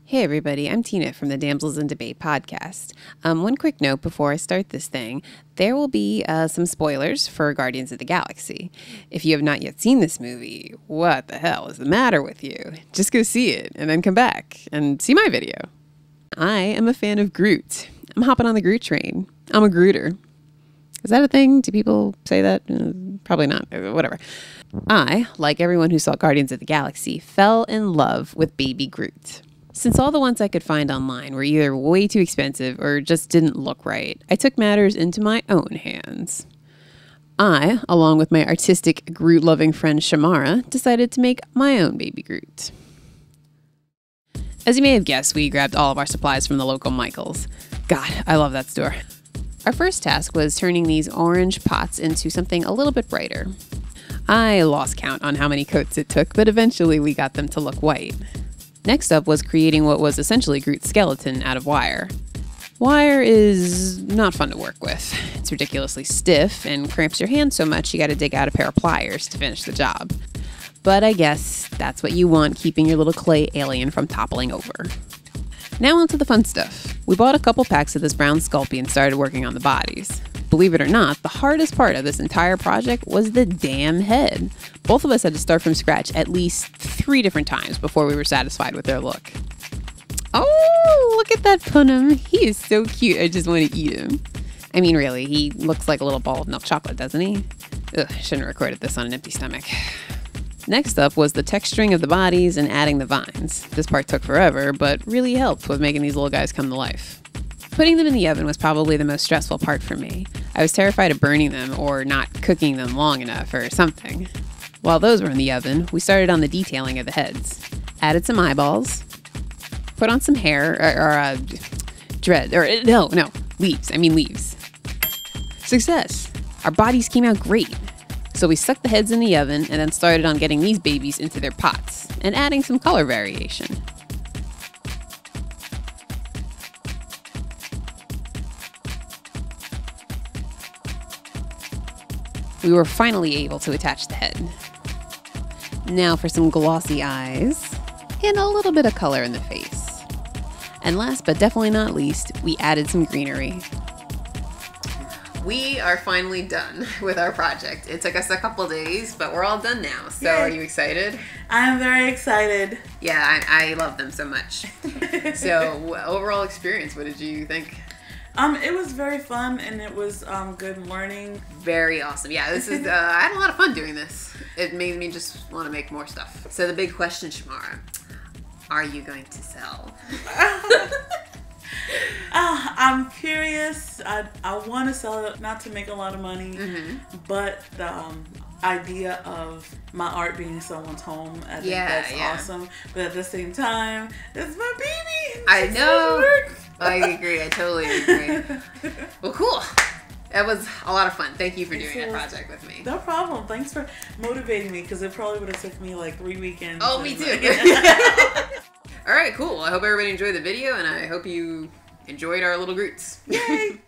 Hey everybody, I'm Tina from the Damsels in Debate podcast. One quick note before I start this thing. There will be some spoilers for Guardians of the Galaxy. If you have not yet seen this movie, what the hell is the matter with you? Just go see it and then come back and see my video. I am a fan of Groot. I'm hopping on the Groot train. I'm a Grooter. Is that a thing? Do people say that? Probably not. Whatever. I, like everyone who saw Guardians of the Galaxy, fell in love with Baby Groot. Since all the ones I could find online were either way too expensive or just didn't look right, I took matters into my own hands. I, along with my artistic Groot-loving friend Shamara, decided to make my own Baby Groot. As you may have guessed, we grabbed all of our supplies from the local Michael's. God, I love that store. Our first task was turning these orange pots into something a little bit brighter. I lost count on how many coats it took, but eventually we got them to look white. Next up was creating what was essentially Groot's skeleton out of wire. Wire is not fun to work with. It's ridiculously stiff and cramps your hand so much you gotta dig out a pair of pliers to finish the job. But I guess that's what you want, keeping your little clay alien from toppling over. Now on to the fun stuff. We bought a couple packs of this brown Sculpey and started working on the bodies. Believe it or not, the hardest part of this entire project was the damn head. Both of us had to start from scratch at least 3 different times before we were satisfied with their look. Oh, look at that Punim. He is so cute, I just want to eat him. I mean, really, he looks like a little ball of milk chocolate, doesn't he? Ugh, I shouldn't have recorded this on an empty stomach. Next up was the texturing of the bodies and adding the vines. This part took forever, but really helped with making these little guys come to life. Putting them in the oven was probably the most stressful part for me. I was terrified of burning them or not cooking them long enough or something. While those were in the oven, we started on the detailing of the heads. Added some eyeballs, put on some hair, leaves. Leaves. Success! Our bodies came out great. So we stuck the heads in the oven and then started on getting these babies into their pots and adding some color variation. We were finally able to attach the head. Now for some glossy eyes and a little bit of color in the face. And last but definitely not least, we added some greenery. We are finally done with our project. It took us a couple days, but we're all done now. So Yay. Are you excited? I'm very excited. Yeah, I love them so much. So overall experience, what did you think? It was very fun and it was good learning. Very awesome. Yeah, this is I had a lot of fun doing this. It made me just want to make more stuff. So the big question, Shamara, are you going to sell? I'm curious. I want to sell it, not to make a lot of money, but the idea of my art being someone's home, I think that's awesome. But at the same time, it's my baby. I know. I agree. I totally agree. Well, cool. That was a lot of fun. Thank you for doing that project with me. No problem. Thanks for motivating me, because it probably would have took me like 3 weekends. Oh, me too. All right, cool. I hope everybody enjoyed the video, and I hope you enjoyed our little Groots. Yay!